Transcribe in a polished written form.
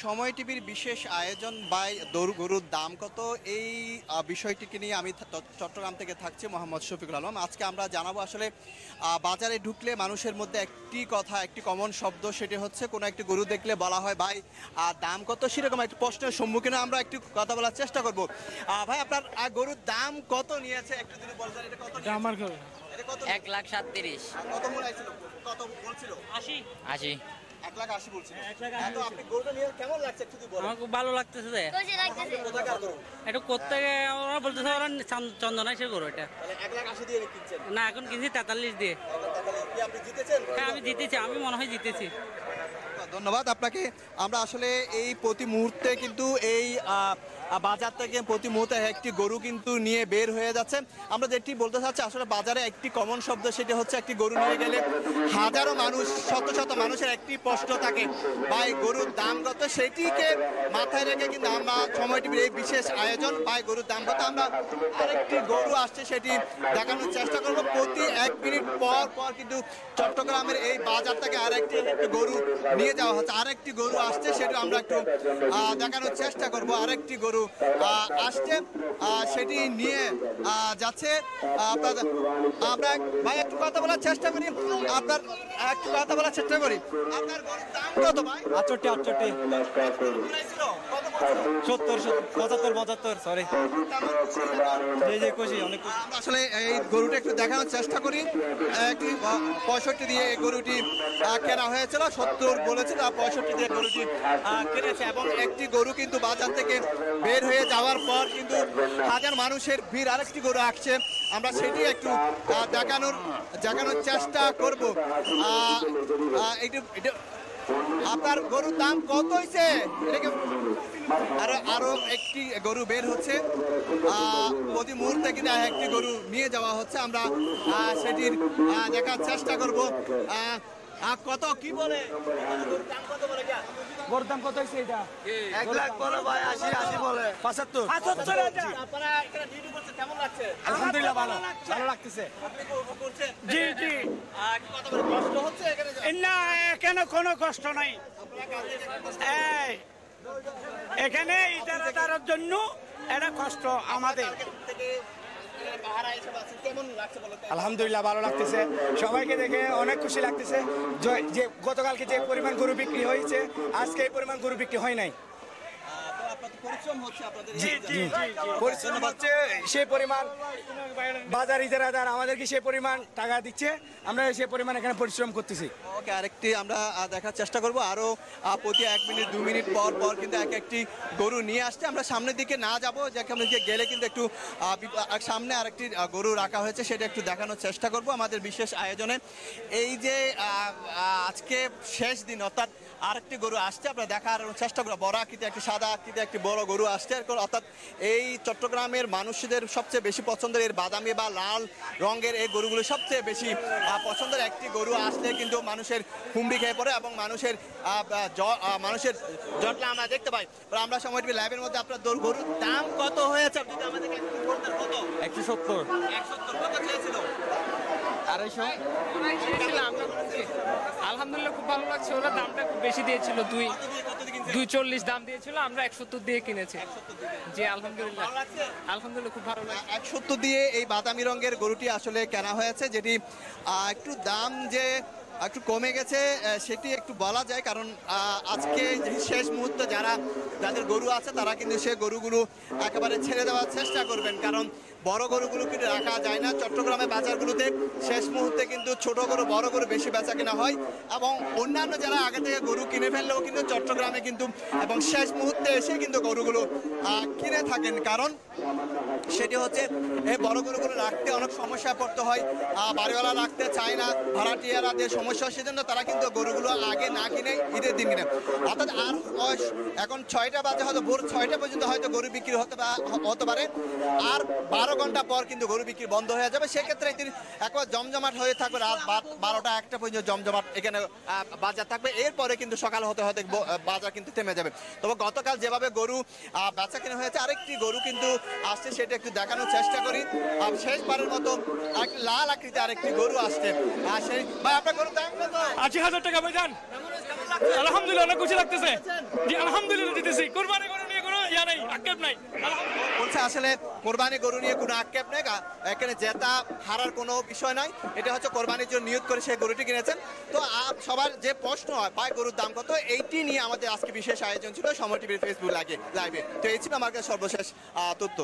সময় টিভির বিশেষ আয়োজন বাই গরুর দাম কত এই বিষয়টিকে নিয়ে আমি চট্টগ্রাম থেকে থাকছি মোহাম্মদ শফিকুল আলম। আজকে আমরা জানাবো আসলে বাজারে ঢুকলে মানুষের মধ্যে একটি কথা, একটি কমন শব্দ, সেটি হচ্ছে কোনো একটি গরু দেখলে বলা হয় ভাই দাম কত, সেরকম একটি প্রশ্নের সম্মুখীন আমরা একটু কথা বলার চেষ্টা করব। ভাই আপনার গরুর দাম কত নিয়েছে একটু যদি বলতেন, এটা কত আমার গরু 1,37,000 কত মূল্য ছিল, কত বলছিল? 80 1,80,000 বলছিল। তো আপনি গরুটা নিয়ে কেমন লাগছে একটু যদি বলেন। আমার খুব ভালো লাগতেছে যে কোথাকার গরু? এটা করতে ওরা বলতেছে ওরা চন্দনা এসে গরু এটা তাহলে 1,80,000 দিয়ে কিনছেন? না, এখন কিনছি 43 দিয়ে। কি আপনি জিতেছেন? হ্যাঁ আমি জিতেছি, আমি মনে হয় জিতেছি। ধন্যবাদ আপনাকে। আমরা আসলে এই প্রতি মুহূর্তে কিন্তু এই বাজার থেকে প্রতি মুহূর্তে একটি গরু কিন্তু নিয়ে বের হয়ে যাচ্ছে। আমরা যেটি বলতে চাচ্ছি আসলে বাজারে একটি কমন শব্দ, সেটি হচ্ছে একটি গরু নিয়ে গেলে হাজারো মানুষ, শত শত মানুষের একটি প্রশ্ন থাকে ভাই গরুর দাম কত, সেটিকে মাথায় রেখে কিন্তু আমরা সময় টিভির এই বিশেষ আয়োজন ভাই গরুর দাম কত, আমরা আরেকটি গরু আসছে সেটি দেখানোর চেষ্টা করব। প্রতি 1 মিনিট পর পর কিন্তু চট্টগ্রামের এই বাজার থেকে আরেকটি গরু নিয়ে যাওয়া হচ্ছে, আরেকটি গরু আসছে সেটা আমরা একটু দেখানোর চেষ্টা করব। আরেকটি গরু আসছে, সেটি নিয়ে যাচ্ছে। আমরা ভাই একটু কথা বলার চেষ্টা করি, আপনার একটু কথা বলার চেষ্টা করি। আপনার গরুর দাম কত ভাই? 68 70 75 75 সরি যে খুশি অনেক খুশি। আমরা আসলে এই গরুটা একটু দেখানোর চেষ্টা করি। একটি 65 দিয়ে এই গরুটি কেনা হয়েছিল, 70 বলেছিল, 65 দিয়ে গরুটি কিনেছে। এবং একটি গরু কিন্তু বাজার থেকে বের হয়ে যাওয়ার পর কিন্তু হাজার মানুষের ভিড়, আরেকটি গরু আসছে, আমরা সেটি একটু দেখানোর চেষ্টা করব। আপনার গরুর দাম কত হয়েছে? আরো একটি গরু বের হচ্ছে, প্রতি মুহূর্তে কিন্তু একটি গরু নিয়ে যাওয়া হচ্ছে, আমরা সেটির দেখার চেষ্টা করব। কত কি বলে গরুর দাম কত হয়েছে? এটা 1 লাখ বলে ভাই, 80 বলে 75 আপনারা এখানে ডিউটি করতে কেমন লাগছে? আলহামদুলিল্লাহ ভালো লাগতেছে। জি জি, কত বড় কষ্ট হচ্ছে এখানে? না এখানে কোনো কষ্ট নাই। এখানে ইজারাদারের জন্য এটা কষ্ট আমাদের। আলহামদুলিল্লাহ ভালো লাগতেছে, সবাইকে দেখে অনেক খুশি লাগতেছে। যে গতকালকে যে পরিমাণ গরু বিক্রি হয়েছে, আজকে এই পরিমাণ গরু বিক্রি হয় নাই। পরিশ্রম হচ্ছে, সেই পরিমাণ বাজার ইজারাদার আমাদেরকে সেই পরিমাণ টাকা দিচ্ছে, আমরা সেই পরিমাণ এখানে পরিশ্রম করতেছি। ওকে, আরেকটি আমরা দেখার চেষ্টা করব। আরো প্রতি 1 মিনিট 2 মিনিট পর পর কিন্তু একটি গরু নিয়ে আসছে। আমরা সামনের দিকে না যাবো, যেখানে গেলে কিন্তু একটু সামনে আরেকটি গরু রাখা হয়েছে, সেটা একটু দেখানোর চেষ্টা করব আমাদের বিশেষ আয়োজনে। এই যে আজকে শেষ দিন, অর্থাৎ আরেকটি গরু আসছে, আমরা দেখার চেষ্টা করবো। বড় আকৃতি একটি সাদা আকৃতি একটি বড় গরু আসছে, অর্থাৎ এই চট্টগ্রামের মানুষদের সবচেয়ে বেশি পছন্দের এর বাদামি বা লাল রঙের এই গরুগুলো সবচেয়ে বেশি পছন্দের। একটি গরু আসলে কিন্তু মানুষের হুমড়ি খেয়ে পড়ে এবং মানুষের জটলা আমরা দেখতে পাই। আমরা সময় টিভি লাইভের মধ্যে আপনার গরুর দাম কত হয়েছে আপনি আমাদেরকে একটু বলতেন? কত? 170 কত চেয়েছিল? 250 আলহামদুলিল্লাহ খুব ভালো লাগছে। ওরা দামটা খুব বেশি দিয়েছিল, 240 দাম দিয়েছিল, আমরা 170 দিয়ে কিনেছি। জি আলহামদুলিল্লাহ, আলহামদুলিল্লাহ খুব ভালো লাগছে। 170 দিয়ে এই বাদামি রঙের গরুটি আসলে কেনা হয়েছে, যেটি একটু দাম যে একটু কমে গেছে সেটি একটু বলা যায়, কারণ আজকে শেষ মুহূর্তে যাদের গরু আছে তারা কিন্তু সে গরুগুলো একেবারে ছেড়ে দেওয়ার চেষ্টা করবেন, কারণ বড় গরুগুলো কিন্তু রাখা যায় না। চট্টগ্রামের বাজারগুলোতে শেষ মুহূর্তে কিন্তু ছোট গরু বড় গরু বেশি বেচা কেনা হয়, এবং অন্যান্য যারা আগে থেকে গরু কিনে ফেললেও কিন্তু চট্টগ্রামে কিন্তু এবং শেষ মুহূর্তে এসে কিন্তু গরুগুলো কিনে থাকেন, কারণ সেটি হচ্ছে এই বড় গরুগুলো রাখতে অনেক সমস্যায় পড়তে হয়, বাড়িওয়ালা রাখতে চায় না, ভাড়াটিয়ারাদের সমস্যা, সেজন্য তারা কিন্তু গরুগুলো আগে না কিনে ঈদের দিন কিনে। অর্থাৎ আর এখন 6টা বাজে, হয়তো ভোর 6টা পর্যন্ত হয়তো গরু বিক্রি হতে পারে, আর 12 ঘন্টা পর কিন্তু গরু বিক্রি বন্ধ হয়ে যাবে। সেক্ষেত্রে এদিন একবার জমজমাট হয়ে থাকবে, রাত 12টা 1টা পর্যন্ত জমজমাট এখানে বাজার থাকবে। এরপরে কিন্তু সকাল হতে হতে বাজার কিন্তু থেমে যাবে। তবে গতকাল যেভাবে গরু বেচা কেনা হয়েছে, আরেকটি গরু কিন্তু আসছে, সেটা একটু দেখানোর চেষ্টা করি। শেষবারের মতো লাল আকৃতি আরেকটি গরু আসছে। সেই ভাই আপনার গরু 80,000 টাকা ভাইজান। আলহামদুলিল্লাহ অনেক খুশি লাগতেছে। জি আলহামদুলিল্লাহ দিতেছি। কুরবানি গরু নিয়ে কোনো ইয়া নাই, আক্ষেপ নাই। বলছে আসলে কোরবানি গরু নিয়ে কোনো আক্ষেপ নেই, এখানে জেতা হারার কোনো বিষয় নাই, এটা হচ্ছে কোরবানির জন্য নিয়ত করে সেই গরুটি কিনেছেন। তো সবার যে প্রশ্ন হয় ভাই গরুর দাম কত, এইটি নিয়ে আমাদের আজকে বিশেষ আয়োজন ছিল সময় টিভির ফেসবুক লাইভে। তো এই ছিল আমার কাছে সর্বশেষ তথ্য।